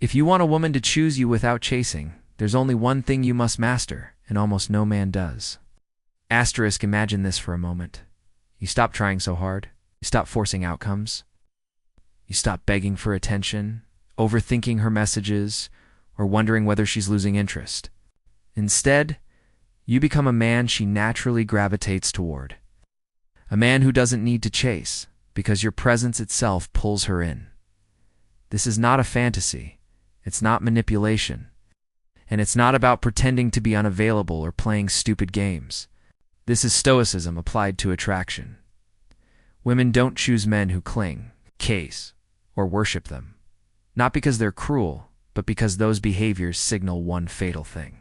If you want a woman to choose you without chasing, there's only one thing you must master, and almost no man does. Imagine this for a moment. You stop trying so hard. You stop forcing outcomes. You stop begging for attention, overthinking her messages, or wondering whether she's losing interest. Instead, you become a man she naturally gravitates toward. A man who doesn't need to chase, because your presence itself pulls her in. This is not a fantasy. It's not manipulation. And it's not about pretending to be unavailable or playing stupid games. This is Stoicism applied to attraction. Women don't choose men who cling, chase, or worship them. Not because they're cruel, but because those behaviors signal one fatal thing: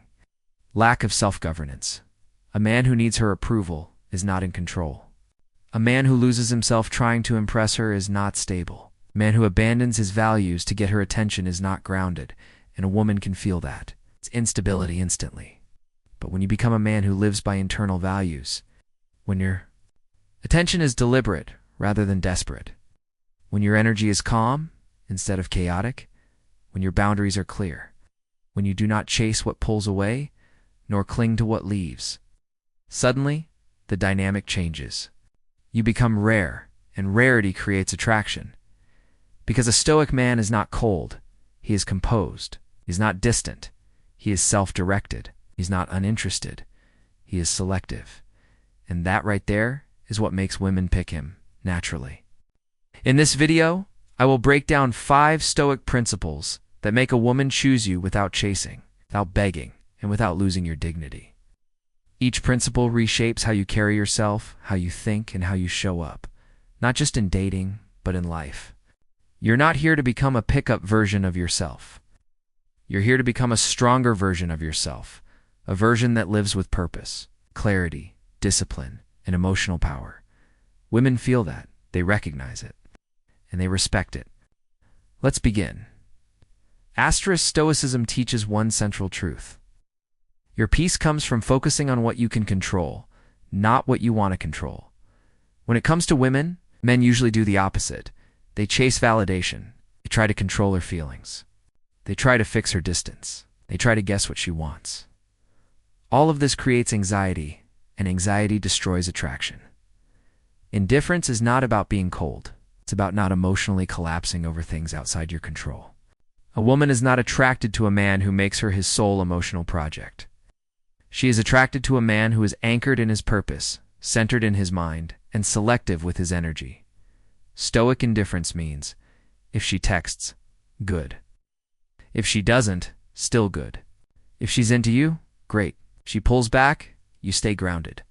lack of self-governance. A man who needs her approval is not in control. A man who loses himself trying to impress her is not stable. A man who abandons his values to get her attention is not grounded, and a woman can feel that. It's instability instantly. But when you become a man who lives by internal values, when your attention is deliberate rather than desperate, when your energy is calm instead of chaotic, when your boundaries are clear, when you do not chase what pulls away, nor cling to what leaves, suddenly the dynamic changes. You become rare, and rarity creates attraction. Because a Stoic man is not cold, he is composed. He is not distant, he is self-directed. He's not uninterested, he is selective. And that right there is what makes women pick him naturally. In this video, I will break down 5 Stoic principles that make a woman choose you without chasing, without begging, and without losing your dignity. Each principle reshapes how you carry yourself, how you think, and how you show up, not just in dating, but in life. You're not here to become a pickup version of yourself. You're here to become a stronger version of yourself, a version that lives with purpose, clarity, discipline, and emotional power. Women feel that, they recognize it, and they respect it. Let's begin. Stoicism teaches one central truth. Your peace comes from focusing on what you can control, not what you want to control. When it comes to women, men usually do the opposite. They chase validation. They try to control her feelings. They try to fix her distance. They try to guess what she wants. All of this creates anxiety, and anxiety destroys attraction. Indifference is not about being cold. It's about not emotionally collapsing over things outside your control. A woman is not attracted to a man who makes her his sole emotional project. She is attracted to a man who is anchored in his purpose, centered in his mind, and selective with his energy. Stoic indifference means, if she texts, good. If she doesn't, still good. If she's into you, great. If she pulls back, you stay grounded.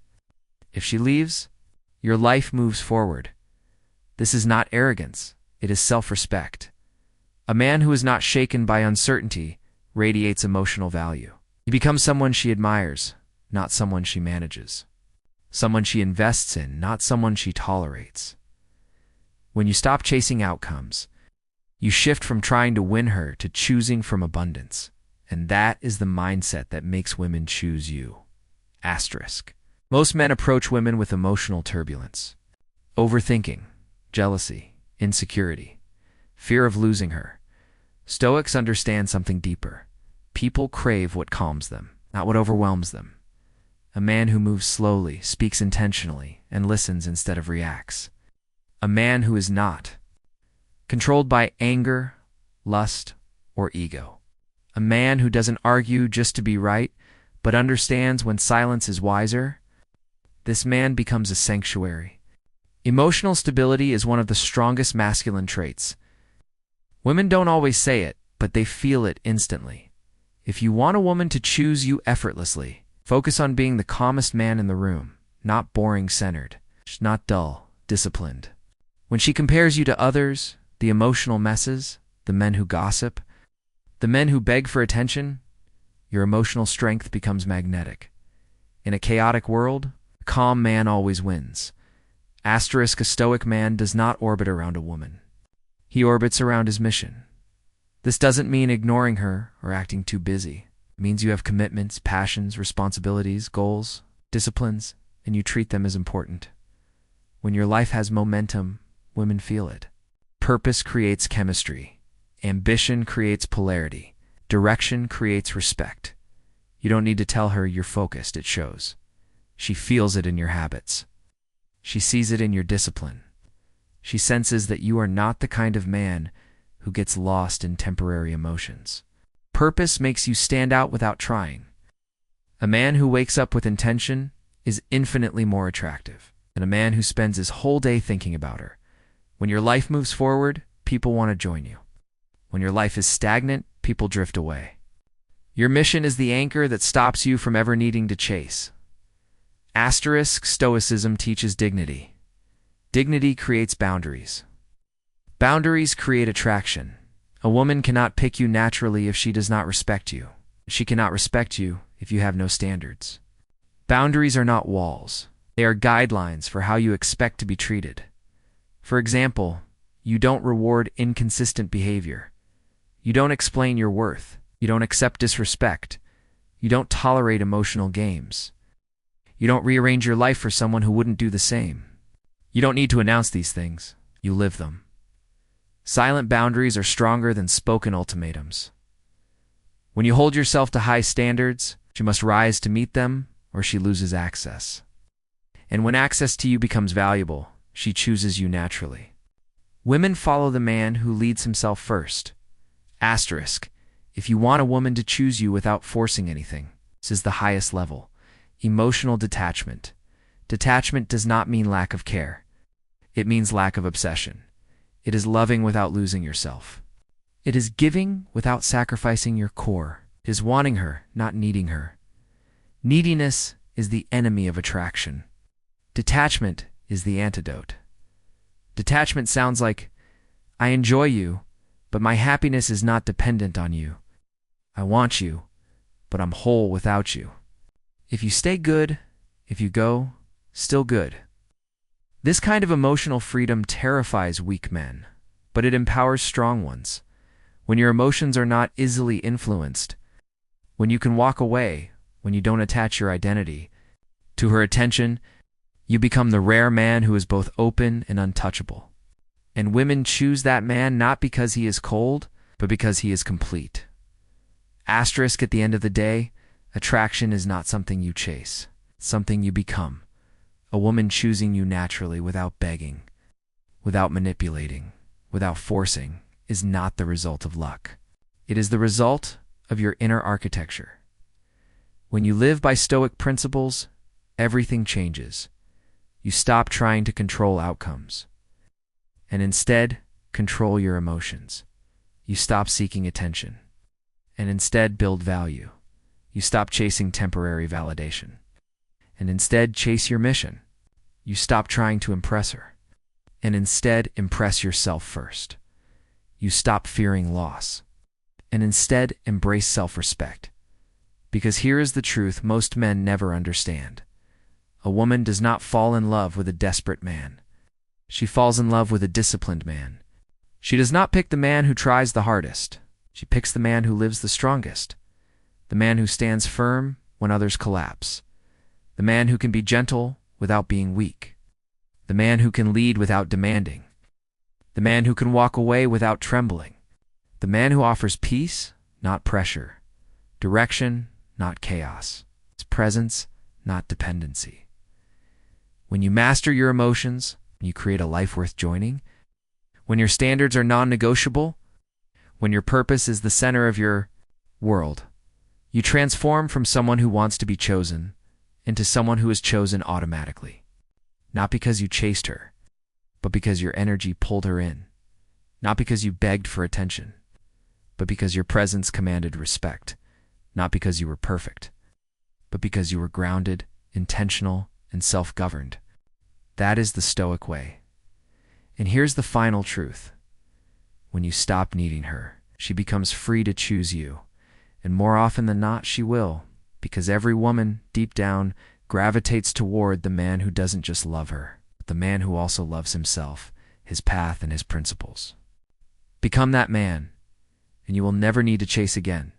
If she leaves, your life moves forward. This is not arrogance, it is self-respect. A man who is not shaken by uncertainty radiates emotional value. He becomes someone she admires, not someone she manages. Someone she invests in, not someone she tolerates. When you stop chasing outcomes, you shift from trying to win her to choosing from abundance. And that is the mindset that makes women choose you. Most men approach women with emotional turbulence. Overthinking, jealousy, insecurity, fear of losing her. Stoics understand something deeper. People crave what calms them, not what overwhelms them. A man who moves slowly, speaks intentionally, and listens instead of reacts. A man who is not controlled by anger, lust, or ego. A man who doesn't argue just to be right, but understands when silence is wiser. This man becomes a sanctuary. Emotional stability is one of the strongest masculine traits. Women don't always say it, but they feel it instantly. If you want a woman to choose you effortlessly, focus on being the calmest man in the room, not boring-centered, not dull, disciplined. When she compares you to others, the emotional messes, the men who gossip, the men who beg for attention, your emotional strength becomes magnetic. In a chaotic world, a calm man always wins. A Stoic man does not orbit around a woman. He orbits around his mission. This doesn't mean ignoring her or acting too busy. It means you have commitments, passions, responsibilities, goals, disciplines, and you treat them as important. When your life has momentum, women feel it. Purpose creates chemistry. Ambition creates polarity. Direction creates respect. You don't need to tell her you're focused, it shows. She feels it in your habits. She sees it in your discipline. She senses that you are not the kind of man who gets lost in temporary emotions. Purpose makes you stand out without trying. A man who wakes up with intention is infinitely more attractive than a man who spends his whole day thinking about her. When your life moves forward, people want to join you. When your life is stagnant, people drift away. Your mission is the anchor that stops you from ever needing to chase. Stoicism teaches dignity. Dignity creates boundaries. Boundaries create attraction. A woman cannot pick you naturally if she does not respect you. She cannot respect you if you have no standards. Boundaries are not walls. They are guidelines for how you expect to be treated. For example, you don't reward inconsistent behavior. You don't explain your worth. You don't accept disrespect. You don't tolerate emotional games. You don't rearrange your life for someone who wouldn't do the same. You don't need to announce these things. You live them. Silent boundaries are stronger than spoken ultimatums. When you hold yourself to high standards, she must rise to meet them or she loses access. And when access to you becomes valuable, she chooses you naturally. Women follow the man who leads himself first. If you want a woman to choose you without forcing anything, this is the highest level. Emotional detachment. Detachment does not mean lack of care. It means lack of obsession. It is loving without losing yourself. It is giving without sacrificing your core. It is wanting her, not needing her. Neediness is the enemy of attraction. Detachment is the antidote. Detachment sounds like, I enjoy you, but my happiness is not dependent on you. I want you, but I'm whole without you. If you stay good, if you go, still good. This kind of emotional freedom terrifies weak men, but it empowers strong ones. When your emotions are not easily influenced, when you can walk away, when you don't attach your identity to her attention, you become the rare man who is both open and untouchable. And women choose that man not because he is cold, but because he is complete. At the end of the day, attraction is not something you chase. It's something you become. A woman choosing you naturally without begging, without manipulating, without forcing, is not the result of luck. It is the result of your inner architecture. When you live by Stoic principles, everything changes. You stop trying to control outcomes, and instead control your emotions. You stop seeking attention, and instead build value. You stop chasing temporary validation, and instead chase your mission. You stop trying to impress her, and instead impress yourself first. You stop fearing loss, and instead embrace self-respect. Because here is the truth most men never understand. A woman does not fall in love with a desperate man. She falls in love with a disciplined man. She does not pick the man who tries the hardest. She picks the man who lives the strongest. The man who stands firm when others collapse. The man who can be gentle without being weak. The man who can lead without demanding. The man who can walk away without trembling. The man who offers peace, not pressure. Direction, not chaos. It's presence, not dependency. When you master your emotions, you create a life worth joining. When your standards are non-negotiable, when your purpose is the center of your world, you transform from someone who wants to be chosen into someone who is chosen automatically. Not because you chased her, but because your energy pulled her in. Not because you begged for attention, but because your presence commanded respect. Not because you were perfect, but because you were grounded, intentional, and self-governed. That is the Stoic way. And here's the final truth. When you stop needing her, she becomes free to choose you. And more often than not, she will, because every woman, deep down, gravitates toward the man who doesn't just love her, but the man who also loves himself, his path, and his principles. Become that man, and you will never need to chase again.